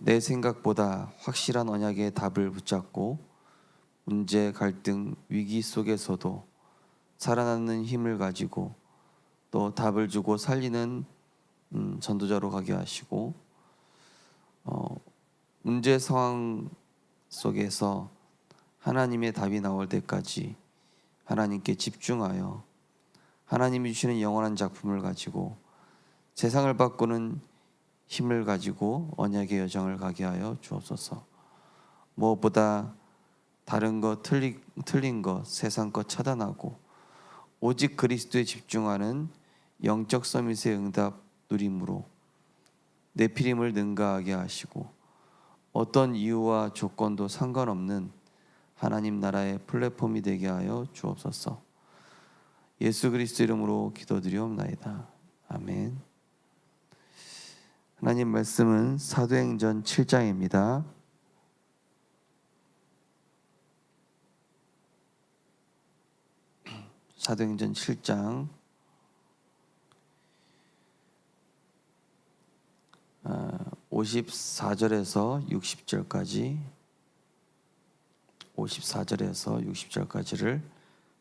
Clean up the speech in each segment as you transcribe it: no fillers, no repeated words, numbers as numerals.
내 생각보다 확실한 언약의 답을 붙잡고 문제, 갈등, 위기 속에서도 살아남는 힘을 가지고 또 답을 주고 살리는 전도자로 가게 하시고, 문제 상황 속에서 하나님의 답이 나올 때까지 하나님께 집중하여 하나님이 주시는 영원한 작품을 가지고 세상을 바꾸는 힘을 가지고 언약의 여정을 가게 하여 주옵소서. 무엇보다 다른 것, 틀린 것, 세상 것 차단하고 오직 그리스도에 집중하는 영적 서밋의 응답 누림으로 네피림을 능가하게 하시고 어떤 이유와 조건도 상관없는 하나님 나라의 플랫폼이 되게 하여 주옵소서. 예수 그리스도 이름으로 기도드리옵나이다. 아멘. 하나님 말씀은 사도행전 7장입니다. 사도행전 7장 54절에서 60절까지를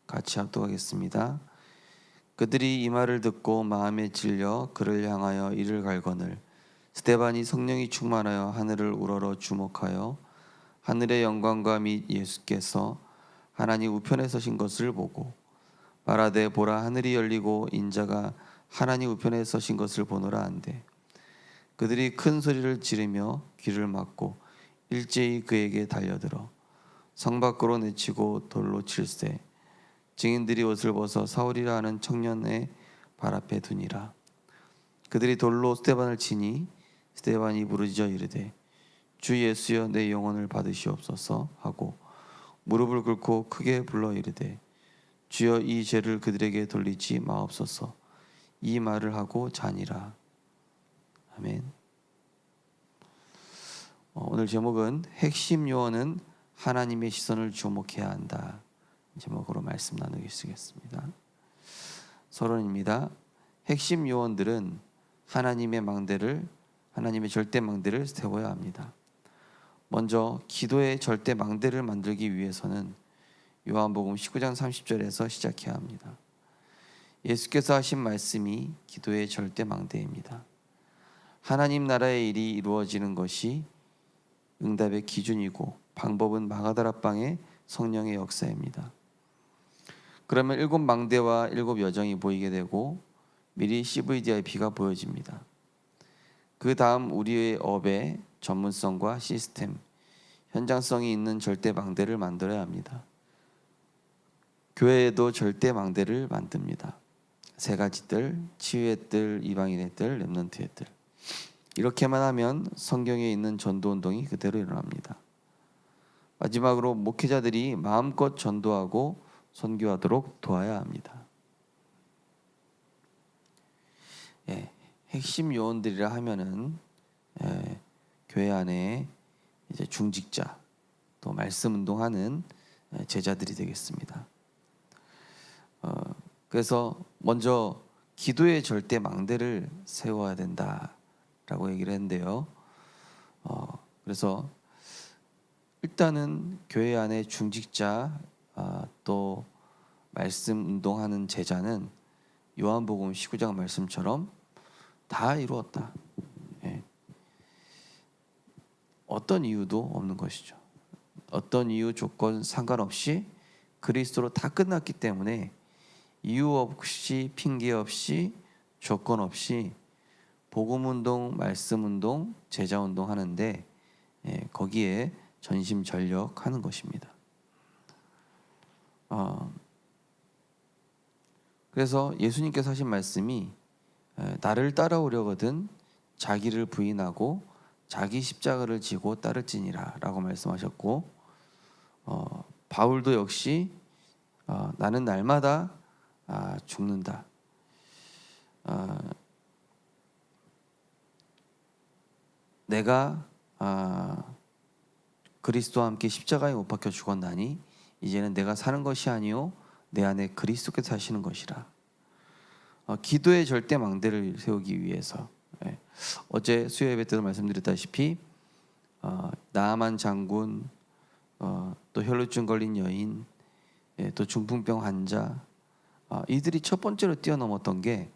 같이 합독하겠습니다. 그들이 이 말을 듣고 마음에 질려 그를 향하여 이를 갈거늘 스데반이 성령이 충만하여 하늘을 우러러 주목하여 하늘의 영광과 및 예수께서 하나님 우편에 서신 것을 보고 말하되 보라 하늘이 열리고 인자가 하나님 우편에 서신 것을 보노라 한대 그들이 큰 소리를 지르며 귀를 막고 일제히 그에게 달려들어 성 밖으로 내치고 돌로 칠세 증인들이 옷을 벗어 사울이라 하는 청년의 발 앞에 두니라. 그들이 돌로 스데반을 치니 스데반이 부르짖어 이르되 주 예수여 내 영혼을 받으시옵소서 하고 무릎을 꿇고 크게 불러 이르되 주여 이 죄를 그들에게 돌리지 마옵소서. 이 말을 하고 자니라. 아멘. 오늘 제목은 핵심 요원은 하나님의 시선을 주목해야 한다 제목으로 말씀 나누겠습니다. 서론입니다. 핵심 요원들은 하나님의 절대 망대를 세워야 합니다. 먼저 기도의 절대 망대를 만들기 위해서는 요한복음 19장 30절에서 시작해야 합니다. 예수께서 하신 말씀이 기도의 절대 망대입니다. 하나님 나라의 일이 이루어지는 것이 응답의 기준이고 방법은 마가다락방의 성령의 역사입니다. 그러면 7 망대와 7 여정이 보이게 되고 미리 CVDIP가 보여집니다. 그 다음 우리의 업의 전문성과 시스템, 현장성이 있는 절대 망대를 만들어야 합니다. 교회에도 절대 망대를 만듭니다. 3가지 뜰, 치유의 뜰, 이방인의 뜰, 렘넌트의 뜰. 이렇게만 하면 성경에 있는 전도운동이 그대로 일어납니다. 마지막으로 목회자들이 마음껏 전도하고 선교하도록 도와야 합니다. 핵심 요원들이라 하면은 교회 안에 이제 중직자 또 말씀 운동하는 제자들이 되겠습니다. 그래서 먼저 기도의 절대 망대를 세워야 된다라고 얘기를 했는데요. 그래서 일단은 교회 안에 중직자 또 말씀 운동하는 제자는 요한복음 19장 말씀처럼 다 이루었다. 어떤 이유도 없는 것이죠. 어떤 이유 조건 상관없이 그리스도로 다 끝났기 때문에 이유 없이 핑계 없이 조건 없이 복음 운동, 말씀 운동, 제자 운동 하는데 거기에 전심전력하는 것입니다. 그래서 예수님께서 하신 말씀이 나를 따라오려거든 자기를 부인하고 자기 십자가를 지고 따를지니라 라고 말씀하셨고, 바울도 역시 나는 날마다 죽는다. 내가 그리스도와 함께 십자가에 못 박혀 죽었나니 이제는 내가 사는 것이 아니요 내 안에 그리스도께서 사시는 것이라. 기도의 절대 망대를 세우기 위해서 어제 수요 예배 때도 말씀드렸다시피 나아만 장군, 또 혈루증 걸린 여인, 또 중풍병 환자, 이들이 첫 번째로 뛰어넘었던 게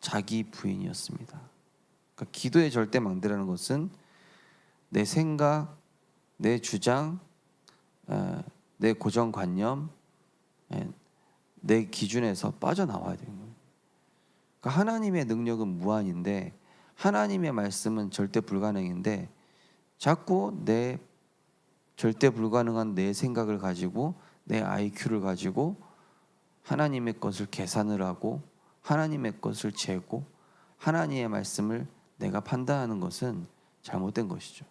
자기 부인이었습니다. 그러니까 기도의 절대망대라는 것은 내 생각, 내 주장, 내 고정관념, 내 기준에서 빠져나와야 되는 거예요. 그러니까 하나님의 능력은 무한인데 하나님의 말씀은 절대 불가능인데 자꾸 내 절대 불가능한 내 생각을 가지고 내 IQ를 가지고 하나님의 것을 계산을 하고 하나님의 것을 재고 하나님의 말씀을 내가 판단하는 것은 잘못된 것이죠.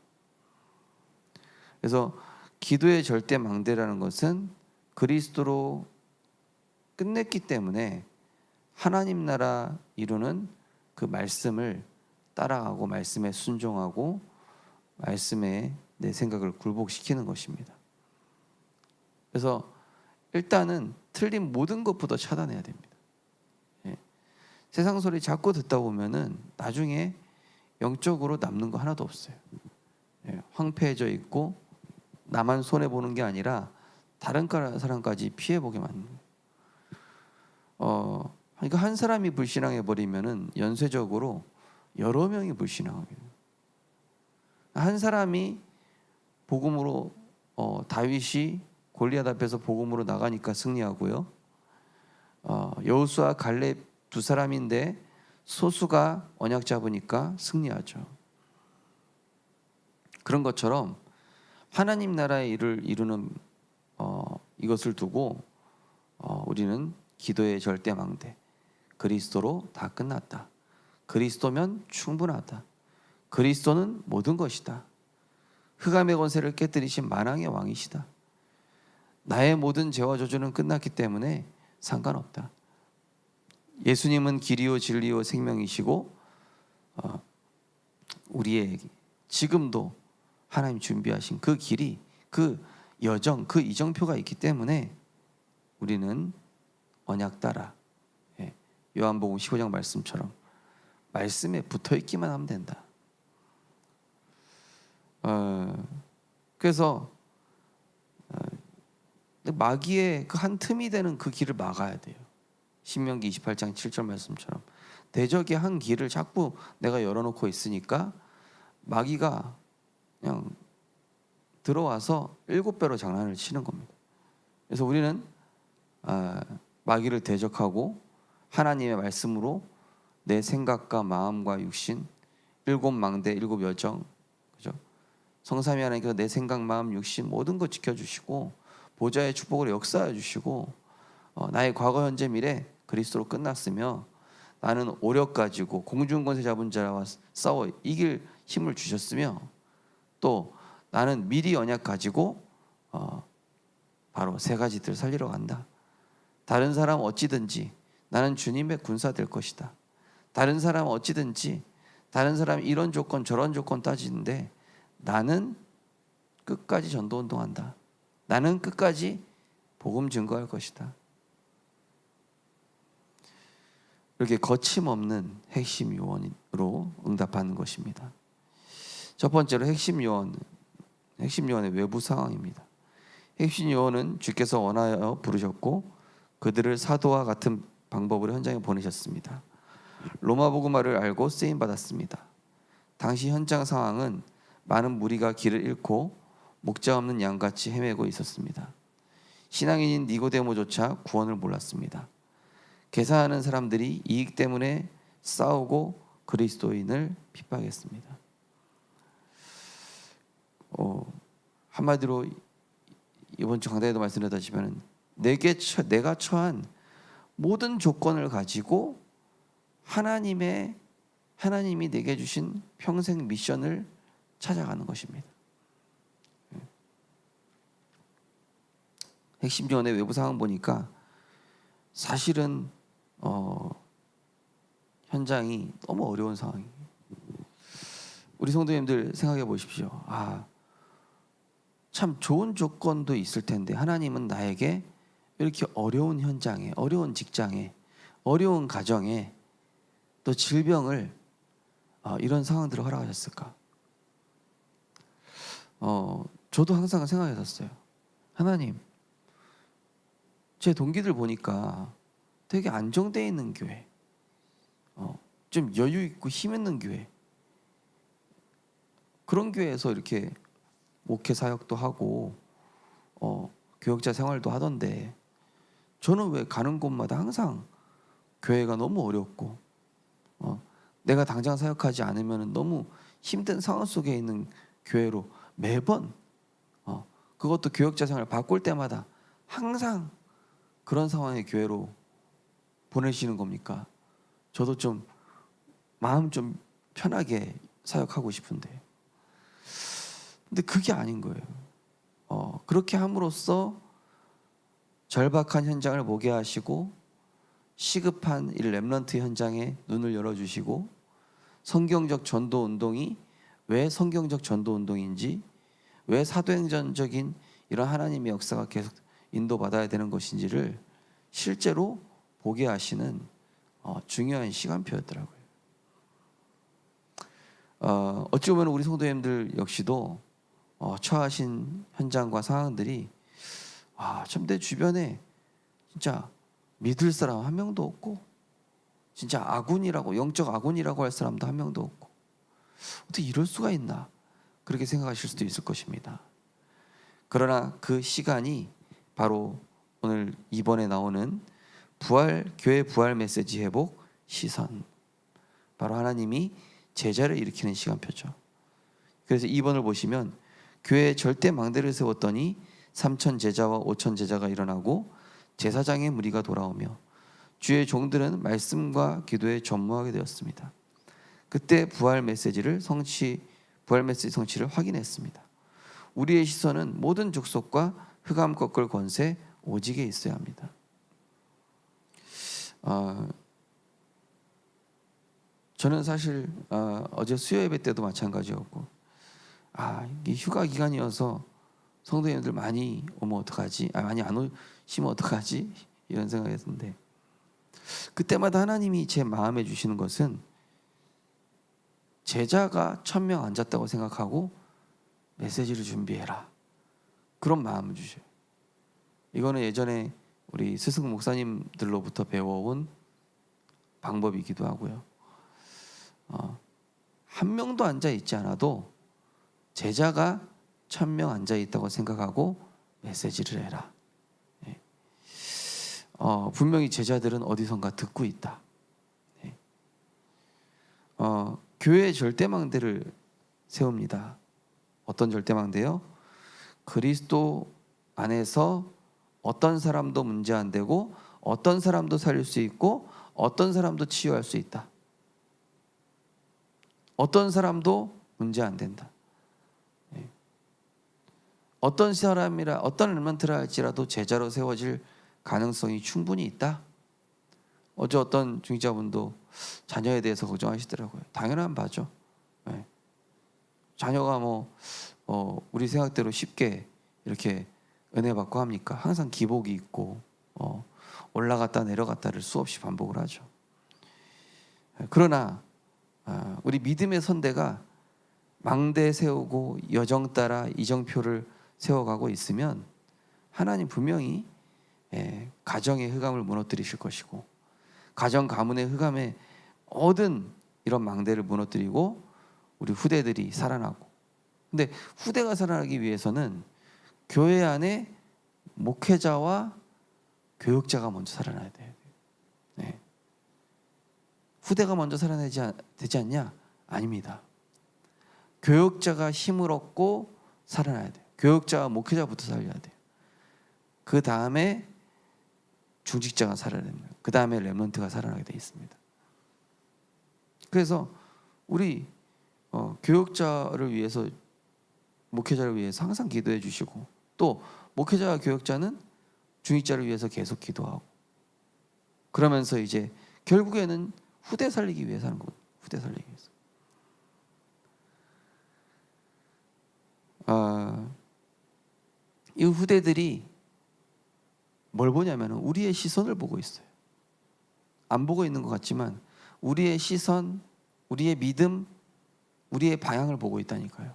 그래서 기도의 절대망대라는 것은 그리스도로 끝냈기 때문에 하나님 나라 이루는 그 말씀을 따라가고 말씀에 순종하고 말씀에 내 생각을 굴복시키는 것입니다. 그래서 일단은 틀린 모든 것부터 차단해야 됩니다. 세상 소리 자꾸 듣다 보면은 나중에 영적으로 남는 거 하나도 없어요. 황폐해져 있고 나만 손해 보는 게 아니라 다른 사람까지 피해 보게 만드는 거예요. 그러니까 한 사람이 불신앙해 버리면은 연쇄적으로 여러 명이 불신앙하게 돼요. 한 사람이 복음으로 다윗이 골리앗 앞에서 복음으로 나가니까 승리하고요. 여호수아 갈렙 두 사람인데 소수가 언약 잡으니까 승리하죠. 그런 것처럼 하나님 나라의 일을 이루는 이것을 두고 우리는 기도의 절대망대, 그리스도로 다 끝났다. 그리스도면 충분하다. 그리스도는 모든 것이다. 흑암의 권세를 깨뜨리신 만왕의 왕이시다. 나의 모든 죄와 저주는 끝났기 때문에 상관없다. 예수님은 길이요 진리요 생명이시고 우리의 지금도 하나님 준비하신 그 길이, 그 여정, 그 이정표가 있기 때문에 우리는 언약 따라 요한복음 15장 말씀처럼 말씀에 붙어있기만 하면 된다. 그래서 마귀의 그 한 틈이 되는 그 길을 막아야 돼요. 신명기 28장 7절 말씀처럼 대적의 한 길을 자꾸 내가 열어놓고 있으니까 마귀가 그냥 들어와서 7배로 장난을 치는 겁니다. 그래서 우리는 마귀를 대적하고 하나님의 말씀으로 내 생각과 마음과 육신, 7망대 7여정, 그죠? 성삼위 하나님께서 내 생각, 마음, 육신 모든 것 지켜주시고 보좌의 축복으로 역사해 주시고 나의 과거, 현재, 미래 그리스도로 끝났으며 나는 오력 가지고 공중권세 잡은 자와 싸워 이길 힘을 주셨으며 또 나는 미리 언약 가지고 바로 세 가지들 살리러 간다. 다른 사람 어찌든지 나는 주님의 군사 될 것이다. 다른 사람 어찌든지 다른 사람 이런 조건 저런 조건 따지는데 나는 끝까지 전도운동한다. 나는 끝까지 복음 증거할 것이다. 이렇게 거침없는 핵심 요원으로 응답하는 것입니다. 첫 번째로 핵심 요원의 외부 상황입니다. 핵심 요원은 주께서 원하여 부르셨고 그들을 사도와 같은 방법으로 현장에 보내셨습니다. 로마 복음화를 알고 쓰임 받았습니다. 당시 현장 상황은 많은 무리가 길을 잃고 목자 없는 양같이 헤매고 있었습니다. 신앙인인 니고데모조차 구원을 몰랐습니다. 계산하는 사람들이 이익 때문에 싸우고 그리스도인을 핍박했습니다. 한마디로 이번 주 강단에도 말씀드렸다시만 내가 처한 모든 조건을 가지고 하나님이 내게 주신 평생 미션을 찾아가는 것입니다. 핵심 요원의 외부 상황 보니까 사실은 현장이 너무 어려운 상황이에요. 우리 성도님들 생각해 보십시오. 참 좋은 조건도 있을 텐데 하나님은 나에게 이렇게 어려운 현장에, 어려운 직장에, 어려운 가정에 또 질병을 이런 상황들을 허락하셨을까? 저도 항상 생각했었어요. 하나님, 제 동기들 보니까 되게 안정되어 있는 교회, 좀 여유 있고 힘 있는 교회, 그런 교회에서 이렇게 목회 사역도 하고 교역자 생활도 하던데 저는 왜 가는 곳마다 항상 교회가 너무 어렵고 내가 당장 사역하지 않으면 너무 힘든 상황 속에 있는 교회로 매번 그것도 교역자 생활을 바꿀 때마다 항상 그런 상황의 교회로 보내시는 겁니까? 저도 좀 마음 좀 편하게 사역하고 싶은데 근데 그게 아닌 거예요. 그렇게 함으로써 절박한 현장을 보게 하시고 시급한 이 렘넌트 현장에 눈을 열어주시고 성경적 전도 운동이 왜 성경적 전도 운동인지, 왜 사도행전적인 이런 하나님의 역사가 계속 인도받아야 되는 것인지를 실제로 보게 하시는 중요한 시간표였더라고요. 어찌 보면 우리 성도님들 역시도 처하신 현장과 상황들이 참 내 주변에 진짜 믿을 사람 한 명도 없고 진짜 아군이라고, 영적 아군이라고 할 사람도 한 명도 없고 어떻게 이럴 수가 있나, 그렇게 생각하실 수도 있을 것입니다. 그러나 그 시간이 바로 오늘 이번에 나오는 교회 부활 메시지 회복 시선, 바로 하나님이 제자를 일으키는 시간표죠. 그래서 2번을 보시면 교회에 절대 망대를 세웠더니 3천 제자와 5천 제자가 일어나고 제사장의 무리가 돌아오며 주의 종들은 말씀과 기도에 전무하게 되었습니다. 그때 부활 메시지 성취를 확인했습니다. 우리의 시선은 모든 족속과 흑암 꺾을 권세 오직에 있어야 합니다. 저는 사실 어제 수요 예배 때도 마찬가지였고 이게 휴가 기간이어서 성도님들 많이 오면 어떡하지? 많이 안 오시면 어떡하지? 이런 생각했는데 그때마다 하나님이 제 마음에 주시는 것은 제자가 1000명 앉았다고 생각하고 메시지를 준비해라, 그런 마음을 주셔요. 이거는 예전에 우리 스승 목사님들로부터 배워온 방법이기도 하고요. 한 명도 앉아 있지 않아도 제자가 1000명 앉아 있다고 생각하고 메시지를 해라. 분명히 제자들은 어디선가 듣고 있다. 교회의 절대망대를 세웁니다. 어떤 절대망대요? 그리스도 안에서 어떤 사람도 문제 안 되고 어떤 사람도 살릴 수 있고 어떤 사람도 치유할 수 있다. 어떤 사람도 문제 안 된다. 어떤 사람이라 어떤 렘넌트라 할지라도 제자로 세워질 가능성이 충분히 있다. 어제 어떤 중직자분도 자녀에 대해서 걱정하시더라고요. 당연한 바죠. 자녀가 우리 생각대로 쉽게 이렇게 은혜 받고 합니까? 항상 기복이 있고 올라갔다 내려갔다를 수없이 반복을 하죠. 그러나 우리 믿음의 선대가 망대 세우고 여정 따라 이정표를 세워가고 있으면 하나님 분명히 가정의 흑암을 무너뜨리실 것이고 가정 가문의 흑암에 모든 이런 망대를 무너뜨리고 우리 후대들이 살아나고, 근데 후대가 살아나기 위해서는 교회 안에 목회자와 교역자가 먼저 살아나야 돼요. 후대가 먼저 살아나야 되지 않냐? 아닙니다. 교역자가 힘을 얻고 살아나야 돼요. 교역자와 목회자부터 살려야 돼요. 그 다음에 중직자가 살아납니다. 그 다음에 렘넌트가 살아나게 되어 있습니다. 그래서 우리 교역자를 위해서, 목회자를 위해서 항상 기도해 주시고, 또 목회자와 교역자는 중직자를 위해서 계속 기도하고, 그러면서 이제 결국에는 후대 살리기 위해서 하는 거예요. 후대 살리기 위해서. 이 후대들이 뭘 보냐면 우리의 시선을 보고 있어요. 안 보고 있는 것 같지만 우리의 시선, 우리의 믿음, 우리의 방향을 보고 있다니까요.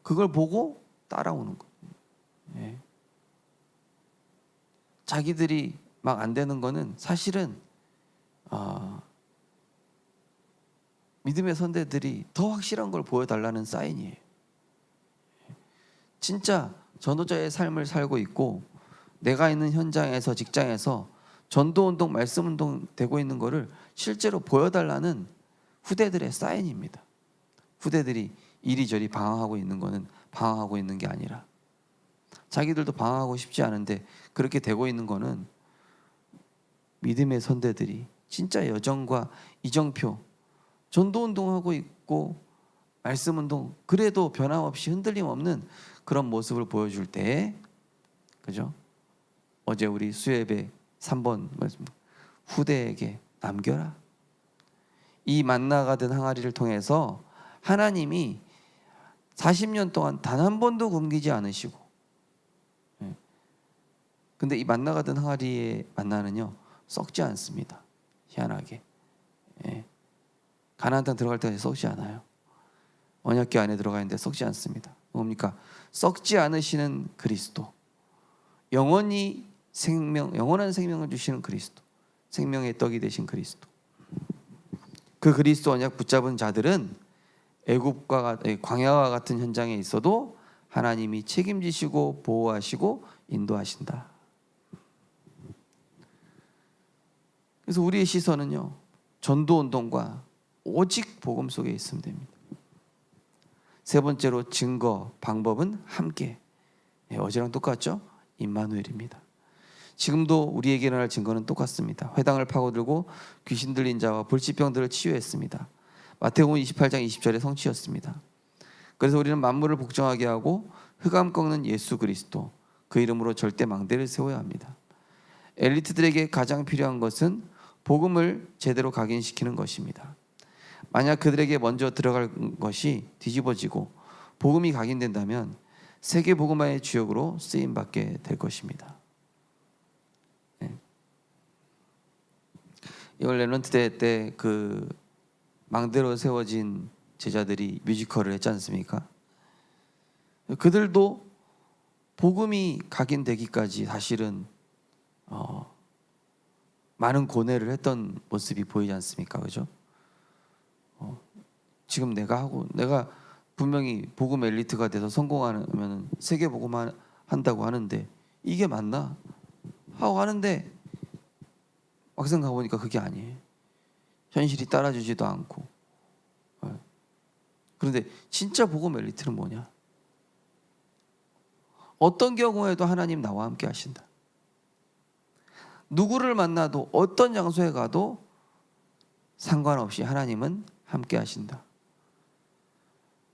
그걸 보고 따라오는 거예요. 예. 자기들이 막 안 되는 거는 사실은 믿음의 선대들이 더 확실한 걸 보여달라는 사인이에요. 진짜 전도자의 삶을 살고 있고 내가 있는 현장에서 직장에서 전도운동, 말씀운동 되고 있는 거를 실제로 보여달라는 후대들의 사인입니다. 후대들이 이리저리 방황하고 있는 거는 방황하고 있는 게 아니라 자기들도 방황하고 싶지 않은데 그렇게 되고 있는 거는 믿음의 선대들이 진짜 여정과 이정표 전도운동하고 있고 말씀운동 그래도 변함없이 흔들림 없는 그런 모습을 보여줄 때, 그죠? 어제 우리 수예배 3번 말씀, 후대에게 남겨라. 이 만나가 된 항아리를 통해서 하나님이 40년 동안 단 한 번도 굶기지 않으시고, 근데 이 만나가 된 항아리의 만나는요 썩지 않습니다. 희한하게. 가나안 땅 들어갈 때까지 썩지 않아요. 언약궤 안에 들어가 있는데 썩지 않습니다. 뭡니까? 썩지 않으시는 그리스도, 영원한 생명을 주시는 그리스도, 생명의 떡이 되신 그리스도. 그 그리스도 언약 붙잡은 자들은 애굽과 광야와 같은 현장에 있어도 하나님이 책임지시고 보호하시고 인도하신다. 그래서 우리의 시선은요 전도운동과 오직 복음 속에 있으면 됩니다. 세 번째로 증거, 방법은 함께. 어제랑 똑같죠? 임마누엘입니다. 지금도 우리에게 일어날 증거는 똑같습니다. 회당을 파고들고 귀신 들린 자와 불치병들을 치유했습니다. 마태복음 28장 20절의 성취였습니다. 그래서 우리는 만물을 복종하게 하고 흑암 꺾는 예수 그리스도, 그 이름으로 절대 망대를 세워야 합니다. 엘리트들에게 가장 필요한 것은 복음을 제대로 각인시키는 것입니다. 만약 그들에게 먼저 들어갈 것이 뒤집어지고 복음이 각인된다면 세계 복음화의 주역으로 쓰임받게 될 것입니다. 이걸 렘넌트 때 그 망대로 세워진 제자들이 뮤지컬을 했지 않습니까? 그들도 복음이 각인되기까지 사실은 많은 고뇌를 했던 모습이 보이지 않습니까? 그죠? 지금 내가 분명히 복음 엘리트가 돼서 성공하면 세계 복음화 한다고 하는데 이게 맞나? 하고 하는데 막상 가보니까 그게 아니에요. 현실이 따라주지도 않고. 그런데 진짜 복음 엘리트는 뭐냐? 어떤 경우에도 하나님 나와 함께 하신다. 누구를 만나도 어떤 장소에 가도 상관없이 하나님은 함께 하신다.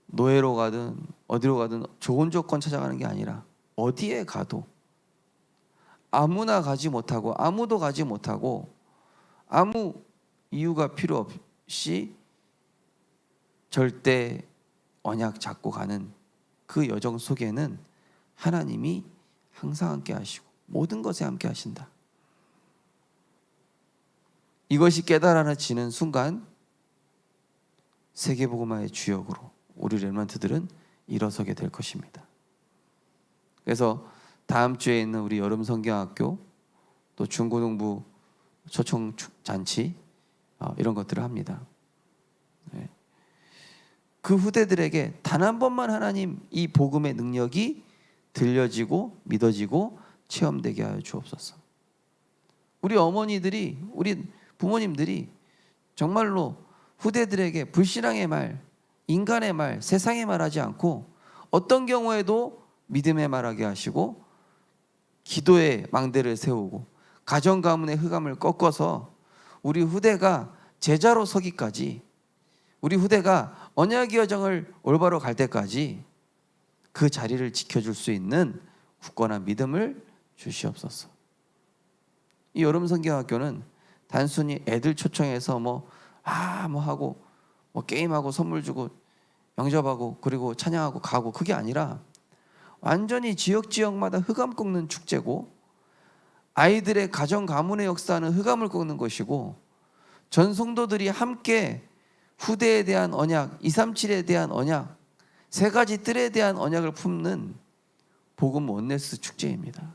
노예로 가든 어디로 가든 좋은 조건 찾아가는 게 아니라 어디에 가도 아무나 가지 못하고 아무도 가지 못하고 아무 이유가 필요 없이 절대 언약 잡고 가는 그 여정 속에는 하나님이 항상 함께 하시고 모든 것에 함께 하신다. 이것이 깨달아지는 순간 세계복음화의 주역으로 우리 렘넌트들은 일어서게 될 것입니다. 그래서 다음 주에 있는 우리 여름 성경학교 또 중고등부 초청 잔치 이런 것들을 합니다. 그 후대들에게 단 한 번만 하나님 이 복음의 능력이 들려지고 믿어지고 체험되게 하여 주옵소서. 우리 어머니들이 우리 부모님들이 정말로 후대들에게 불신앙의 말, 인간의 말, 세상의 말 하지 않고 어떤 경우에도 믿음의 말하게 하시고 기도의 망대를 세우고 가정 가문의 흑암을 꺾어서 우리 후대가 제자로 서기까지, 우리 후대가 언약의 여정을 올바로 갈 때까지 그 자리를 지켜줄 수 있는 굳건한 믿음을 주시옵소서. 이 여름 성경학교는 단순히 애들 초청해서 하고 게임하고 선물 주고 영접하고 그리고 찬양하고 가고 그게 아니라 완전히 지역마다 흑암 꺾는 축제고 아이들의 가정 가문의 역사는 흑암을 꺾는 것이고 전성도들이 함께 후대에 대한 언약, 237에 대한 언약, 세 가지 뜰에 대한 언약을 품는 복음 원네스 축제입니다.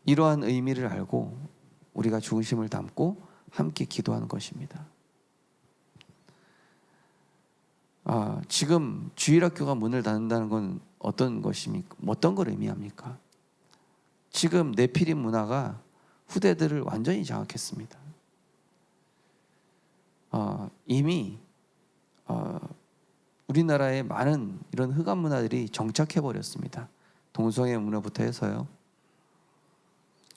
이러한 의미를 알고 우리가 중심을 담고 함께 기도하는 것입니다. 지금 주일학교가 문을 닫는다는 건 어떤 것입니까? 어떤 걸 의미합니까? 지금 네피림 문화가 후대들을 완전히 장악했습니다. 이미 우리나라에 많은 이런 흑암 문화들이 정착해 버렸습니다. 동성애 문화부터 해서요.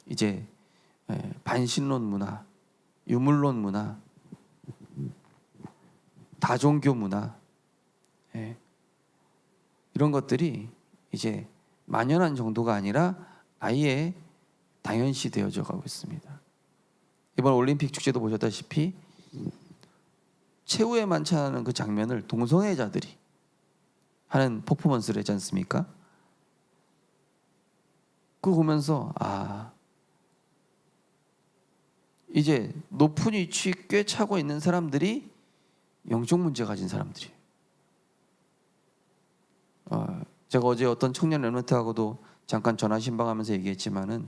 이제 반신론 문화, 유물론 문화, 다종교 문화, 이런 것들이 이제 만연한 정도가 아니라 아예 당연시 되어져 가고 있습니다. 이번 올림픽 축제도 보셨다시피 최후의 만찬하는 그 장면을 동성애자들이 하는 퍼포먼스를 했지 않습니까? 그거 보면서 이제 높은 위치 꽤 차고 있는 사람들이 영적 문제 가진 사람들이에요. 제가 어제 어떤 청년 랩런트하고도 잠깐 전화 신방하면서 얘기했지만은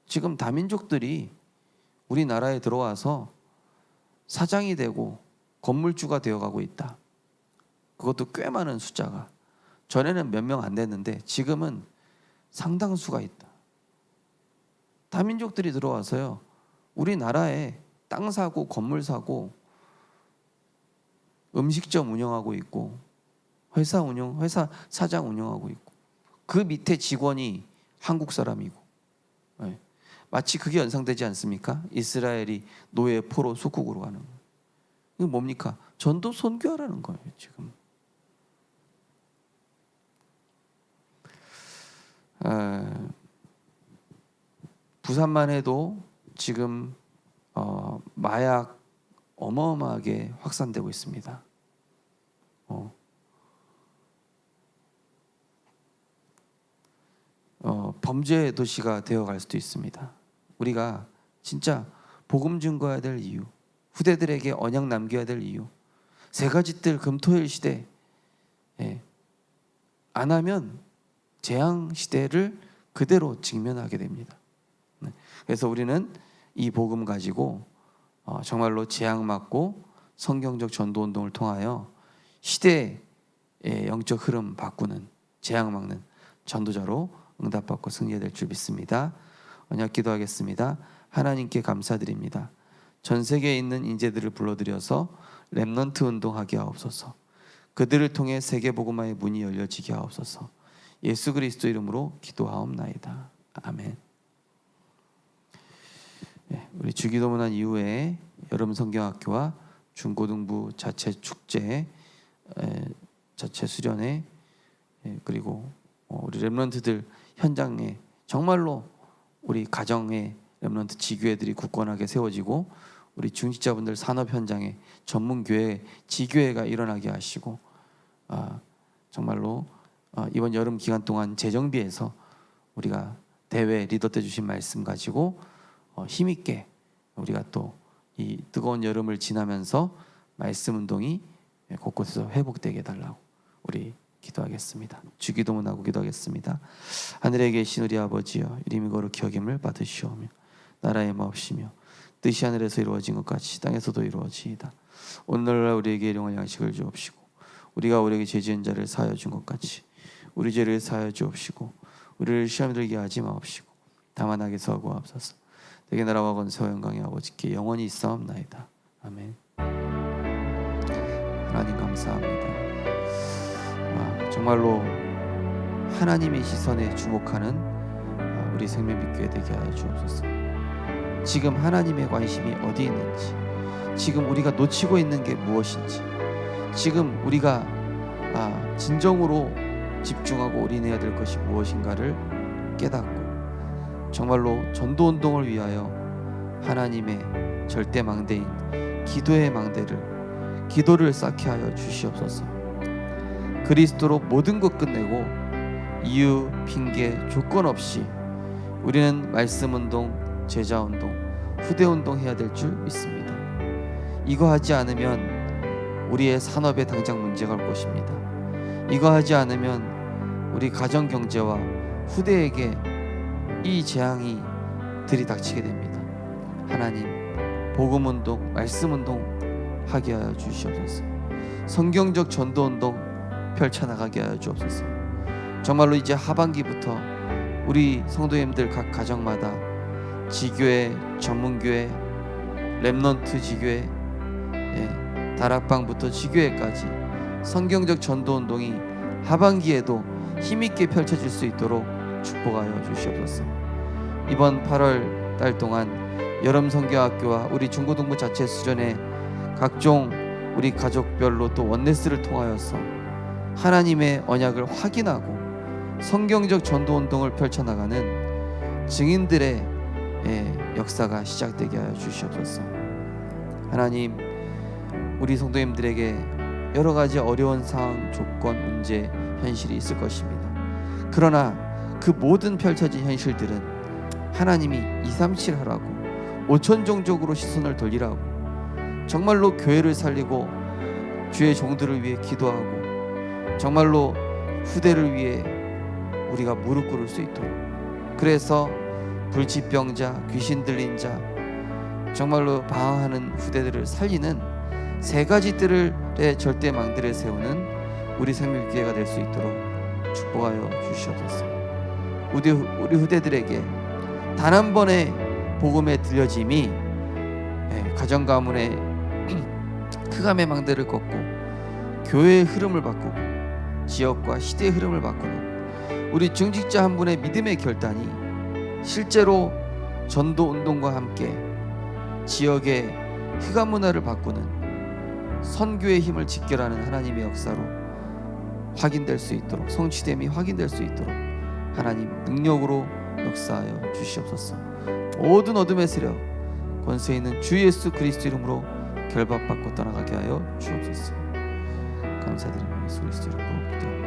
지금 다민족들이 우리나라에 들어와서 사장이 되고 건물주가 되어가고 있다. 그것도 꽤 많은 숫자가. 전에는 몇 명 안 됐는데 지금은 상당수가 있다. 다민족들이 들어와서요, 우리나라에 땅 사고 건물 사고 음식점 운영하고 있고 회사 사장 운영하고 있고 그 밑에 직원이 한국 사람이고, 마치 그게 연상되지 않습니까? 이스라엘이 노예 포로 속국으로 가는 거. 이거 뭡니까? 전도 선교하라는 거예요 지금. 부산만 해도 지금 마약 어마어마하게 확산되고 있습니다. 범죄 도시가 되어갈 수도 있습니다. 우리가 진짜 복음 증거해야 될 이유, 후대들에게 언약 남겨야 될 이유, 세 가지 뜰 금토일 시대 안 하면 재앙 시대를 그대로 직면하게 됩니다. 그래서 우리는 이 복음 가지고 정말로 재앙 막고 성경적 전도 운동을 통하여 시대의 영적 흐름 바꾸는, 재앙 막는 전도자로 응답받고 승리해야 될 줄 믿습니다. 언약 기도하겠습니다. 하나님께 감사드립니다. 전 세계에 있는 인재들을 불러들여서 렘넌트 운동하게 하옵소서. 그들을 통해 세계 복음화의 문이 열려지게 하옵소서. 예수 그리스도 이름으로 기도하옵나이다. 아멘. 우리 주기도문한 이후에 여름 성경학교와 중고등부 자체 축제, 자체 수련회, 그리고 우리 렘넌트들 현장에 정말로 우리 가정의 렘넌트 지교회들이 굳건하게 세워지고 우리 중직자분들 산업 현장에 전문 교회, 지교회가 일어나게 하시고, 정말로 이번 여름 기간 동안 재정비해서 우리가 대회 리더 때 주신 말씀 가지고 힘있게 우리가 또 이 뜨거운 여름을 지나면서 말씀 운동이 곳곳에서 회복되게 해달라고 우리 기도하겠습니다. 주기도문하고 기도하겠습니다. 하늘에 계신 우리 아버지여, 이름이 거룩히 여김을 받으시오며 나라의 마옵시며 뜻이 하늘에서 이루어진 것 같이 땅에서도 이루어지이다. 오늘날 우리에게 일용할 양식을 주옵시고 우리가 우리에게 죄 지은 자를 사하여 준 것 같이 우리 죄를 사하여 주옵시고 우리를 시험에 들게 하지 마옵시고 다만 악에서 구하옵소서. 내게 나라와 권세와 영광이 아버지께 영원히 있사옵나이다. 아멘. 하나님 감사합니다. 정말로 하나님의 시선에 주목하는 우리 생명빛교회 되게 하여 주옵소서. 지금 하나님의 관심이 어디 있는지, 지금 우리가 놓치고 있는 게 무엇인지, 지금 우리가 진정으로 집중하고 올인해야 될 것이 무엇인가를 깨닫고 정말로 전도운동을 위하여 하나님의 절대 망대인 기도의 망대를, 기도를 쌓게 하여 주시옵소서. 그리스도로 모든 것 끝내고 이유, 핑계, 조건 없이 우리는 말씀운동, 제자운동, 후대운동 해야 될 줄 믿습니다. 이거 하지 않으면 우리의 산업에 당장 문제가 올 것입니다. 이거 하지 않으면 우리 가정 경제와 후대에게 이 재앙이 들이닥치게 됩니다. 하나님, 복음 운동, 말씀 운동 하게 하여 주시옵소서. 성경적 전도 운동 펼쳐나가게 하여 주옵소서. 정말로 이제 하반기부터 우리 성도님들 각 가정마다 지교회, 전문교회, 렘넌트 지교회, 다락방부터 지교회까지 성경적 전도 운동이 하반기에도 힘있게 펼쳐질 수 있도록 축복하여 주시옵소서. 이번 8월 달 동안 여름 성경학교와 우리 중고등부 자체 수련회 각종 우리 가족별로 또 원네스를 통하여서 하나님의 언약을 확인하고 성경적 전도 운동을 펼쳐나가는 증인들의 역사가 시작되게 하여 주시옵소서. 하나님, 우리 성도님들에게 여러 가지 어려운 상황, 조건, 문제, 현실이 있을 것입니다. 그러나 그 모든 펼쳐진 현실들은 하나님이 237 하라고, 5천종족으로 시선을 돌리라고, 정말로 교회를 살리고 주의 종들을 위해 기도하고 정말로 후대를 위해 우리가 무릎 꿇을 수 있도록, 그래서 불치병자, 귀신 들린 자, 정말로 방황하는 후대들을 살리는 세 가지 뜰의 절대 망대를 세우는 우리 생명교회가 될 수 있도록 축복하여 주시옵소서. 우리 후대들에게 단 한 번의 복음의 들려짐이 가정 가문의 흑암의 망대를 꺾고 교회의 흐름을 바꾸고 지역과 시대의 흐름을 바꾸는 우리 중직자 한 분의 믿음의 결단이 실제로 전도 운동과 함께 지역의 흑암 문화를 바꾸는 선교의 힘을 직결하는 하나님의 역사로 확인될 수 있도록, 성취됨이 확인될 수 있도록 하나님 능력으로 역사하여 주시옵소서. 모든 어둠의 세력, 권세 있는 주 예수 그리스도 이름으로 결박받고 떠나가게 하여 주옵소서. 감사드리며 예수 그리스도 이름으로 기도합니다.